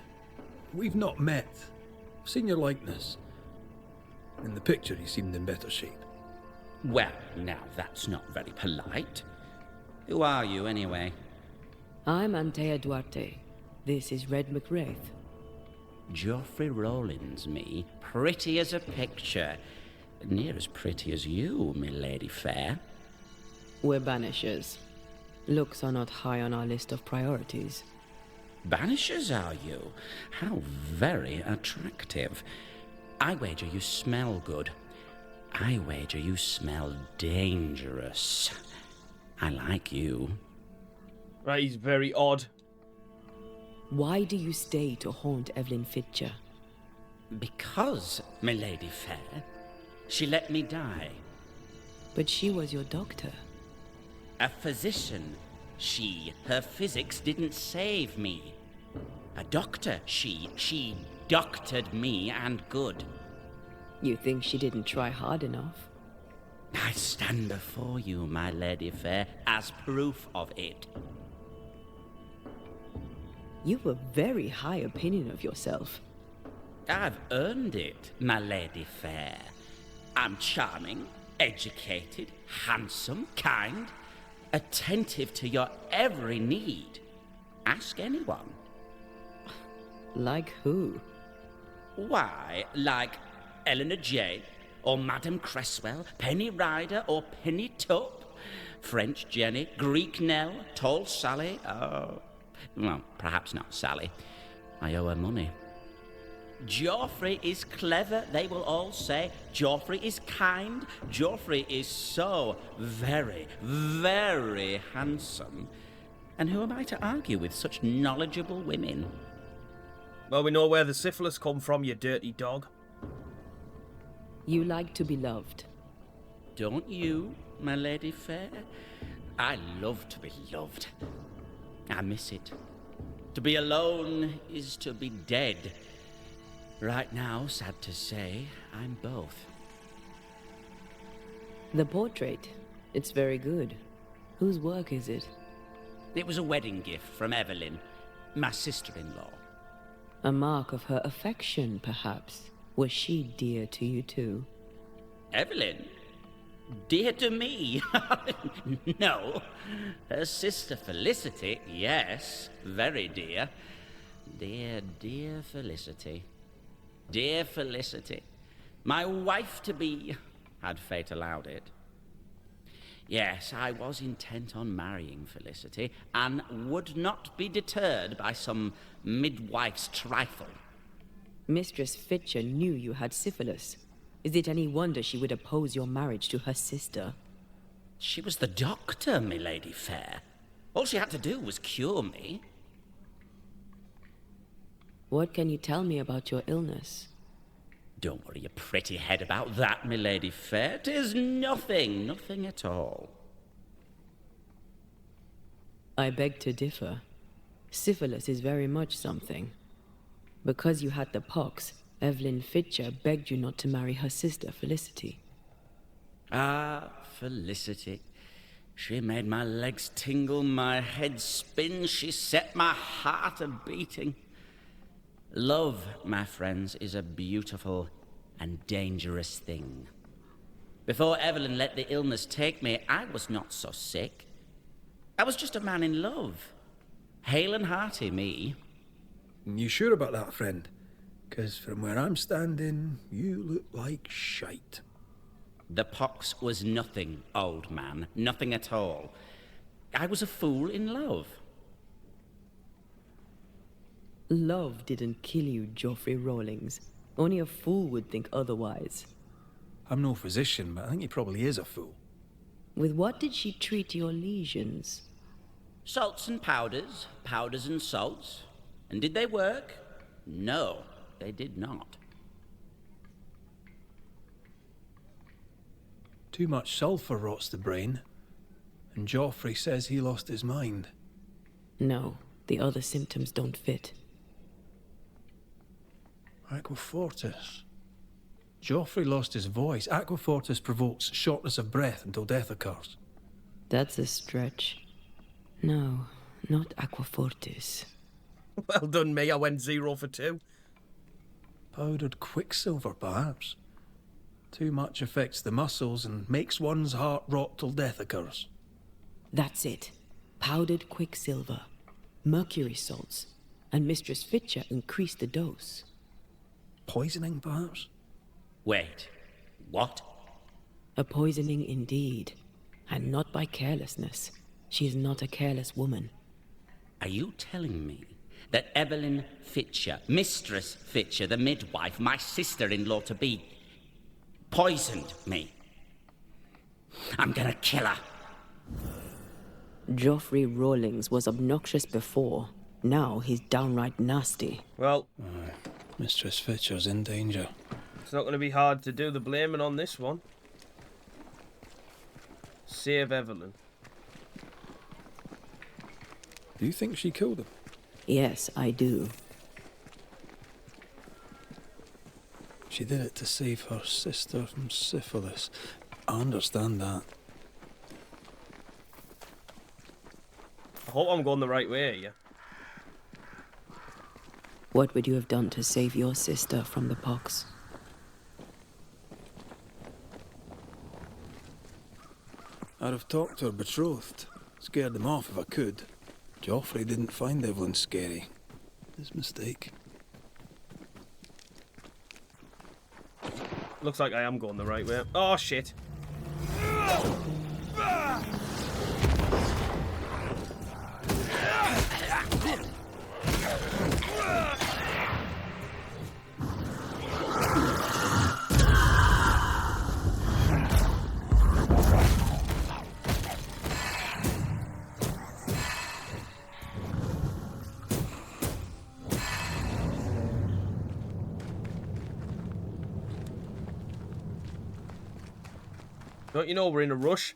We've not met. I've seen your likeness. In the picture, you seemed in better shape. Well, now that's not very polite. Who are you, anyway? I'm Antea Duarte. This is Red McRaith. Geoffrey Rollins, me. Pretty as a picture. Near as pretty as you, my lady fair. We're Banishers. Looks are not high on our list of priorities. Banishers, are you? How very attractive. I wager you smell good. I wager you smell dangerous. I like you. Right, he's very odd. Why do you stay to haunt Evelyn Fitcher? Because, my lady fair, she let me die. But she was your doctor. A physician. Her physics didn't save me. A doctor, she doctored me and good. You think she didn't try hard enough? I stand before you, my lady fair, as proof of it. You've a very high opinion of yourself. I've earned it, my lady fair. I'm charming, educated, handsome, kind, attentive to your every need. Ask anyone. Like who? Why, like Eleanor J, or Madame Cresswell, Penny Ryder, or Penny Tupp, French Jenny, Greek Nell, Tall Sally, well, perhaps not Sally. I owe her money. Joffrey is clever, they will all say. Joffrey is kind. Joffrey is so very, very handsome. And who am I to argue with such knowledgeable women? Well, we know where the syphilis come from, you dirty dog. You like to be loved. Don't you, my lady fair? I love to be loved. I miss it. To be alone is to be dead. Right now, sad to say, I'm both. The portrait. It's very good. Whose work is it? It was a wedding gift from Evelyn, my sister-in-law. A mark of her affection, perhaps. Was she dear to you too? Evelyn? Dear to me? No. Her sister Felicity, yes, very dear. Dear, dear Felicity. Dear Felicity. My wife-to-be, had fate allowed it. Yes, I was intent on marrying Felicity, and would not be deterred by some midwife's trifle. Mistress Fitcher knew you had syphilis. Is it any wonder she would oppose your marriage to her sister? She was the doctor, milady fair. All she had to do was cure me. What can you tell me about your illness? Don't worry your pretty head about that, milady fair. 'Tis nothing, nothing at all. I beg to differ. Syphilis is very much something. Because you had the pox, Evelyn Fitcher begged you not to marry her sister, Felicity. Ah, Felicity. She made my legs tingle, my head spin. She set my heart a-beating. Love, my friends, is a beautiful and dangerous thing. Before Evelyn let the illness take me, I was not so sick. I was just a man in love. Hale and hearty, me. You sure about that, friend? 'Cause from where I'm standing, you look like shite. The pox was nothing, old man. Nothing at all. I was a fool in love. Love didn't kill you, Geoffrey Rawlings. Only a fool would think otherwise. I'm no physician, but I think he probably is a fool. With what did she treat your lesions? Salts and powders, powders and salts. And did they work? No, they did not. Too much sulphur rots the brain, and Joffrey says he lost his mind. No, the other symptoms don't fit. Aquafortis. Joffrey lost his voice. Aquafortis provokes shortness of breath until death occurs. That's a stretch. No, not Aquafortis. Well done, me. I went 0 for 2. Powdered quicksilver, perhaps. Too much affects the muscles and makes one's heart rot till death occurs. That's it. Powdered quicksilver, mercury salts, and Mistress Fitcher increased the dose. Poisoning, perhaps? Wait, what? A poisoning indeed, and not by carelessness. She is not a careless woman. Are you telling me that Evelyn Fitcher, Mistress Fitcher, the midwife, my sister-in-law-to-be, poisoned me? I'm gonna kill her. Geoffrey Rawlings was obnoxious before. Now he's downright nasty. Well, Mistress Fitcher's in danger. it's not going to be hard to do the blaming on this one. Save Evelyn. Do you think she killed him? Yes, I do. She did it to save her sister from syphilis. I understand that. I hope I'm going the right way here. What would you have done to save your sister from the pox? I'd have talked to her betrothed. Scared them off if I could. Joffrey didn't find Evelyn scary. His mistake. Looks like I am going the right way. Oh, shit. Don't you know we're in a rush?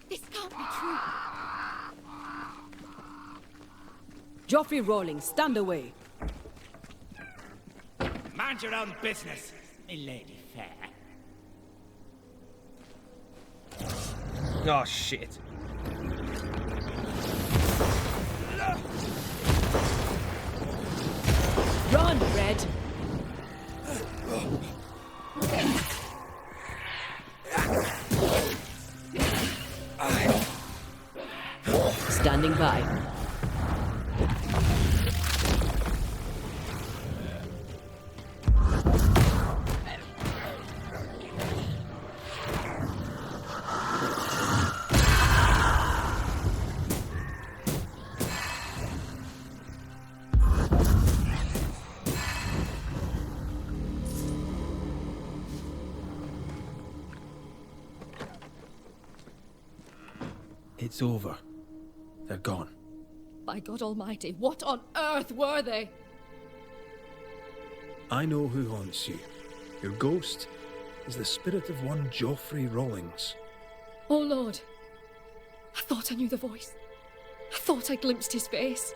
This can't be true. Joffrey Rawlings, stand away. Mind your own business, my lady fair. Oh, shit. Run, Red. Standing by. It's over. They're gone. By God Almighty, what on earth were they? I know who haunts you. Your ghost is the spirit of one Joffrey Rawlings. Oh Lord. I thought I knew the voice. I thought I glimpsed his face.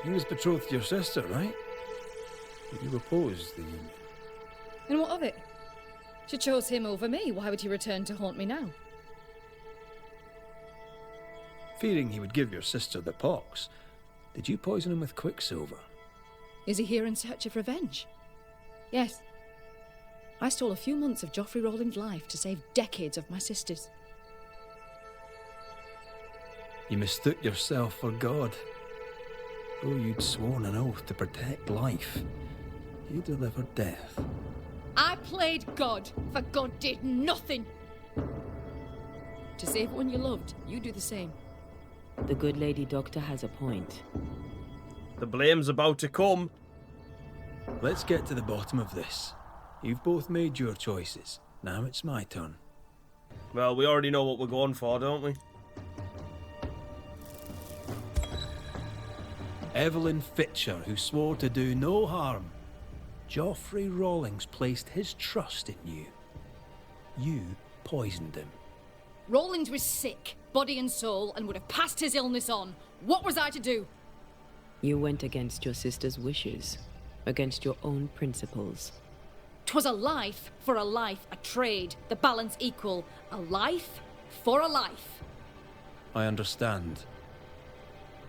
He was betrothed to your sister, right? You opposed the union. And what of it? She chose him over me. Why would he return to haunt me now? Fearing he would give your sister the pox, did you poison him with quicksilver? Is he here in search of revenge? Yes. I stole a few months of Joffrey Rawlings' life to save decades of my sister's. You mistook yourself for God. Though you'd sworn an oath to protect life, you delivered death. I played God, for God did nothing. To save one you loved, you do the same. The good lady doctor has a point. The blame's about to come. Let's get to the bottom of this. You've both made your choices. Now it's my turn. Well, we already know what we're going for, don't we? Evelyn Fitcher, who swore to do no harm. Joffrey Rawlings placed his trust in you. You poisoned him. Rawlings was sick, body and soul, and would have passed his illness on. What was I to do? You went against your sister's wishes, against your own principles. 'Twas a life for a life, a trade, the balance equal. A life for a life. I understand.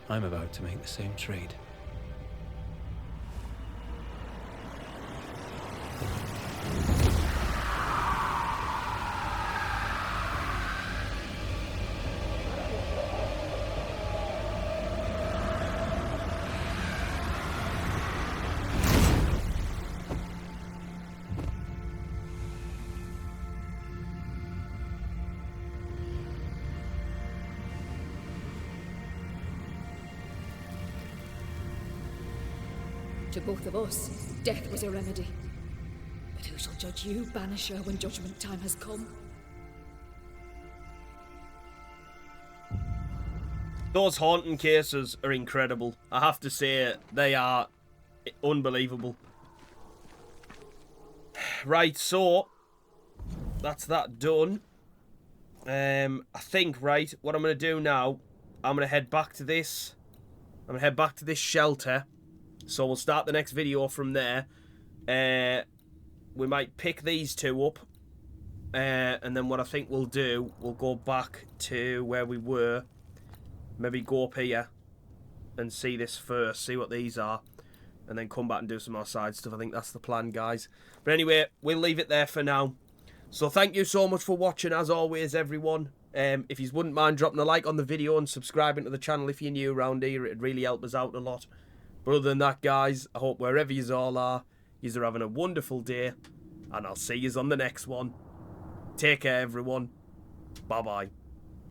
I'm about to make the same trade. To both of us, death was a remedy. But who shall judge you, Banisher, when judgment time has come? Those haunting cases are incredible. I have to say, they are unbelievable. Right, so that's that done. I think, right, what I'm going to do now, I'm going to head back to this. I'm going to head back to this shelter. So we'll start the next video from there. We might pick these two up. And then what I think we'll do, we'll go back to where we were. Maybe go up here and see this first, see what these are. And then come back and do some more side stuff. I think that's the plan, guys. But anyway, we'll leave it there for now. So thank you so much for watching, as always, everyone. If you wouldn't mind dropping a like on the video and subscribing to the channel if you're new around here, it'd really help us out a lot. But other than that, guys, I hope wherever you all are, you're having a wonderful day. And I'll see you on the next one. Take care, everyone. Bye-bye.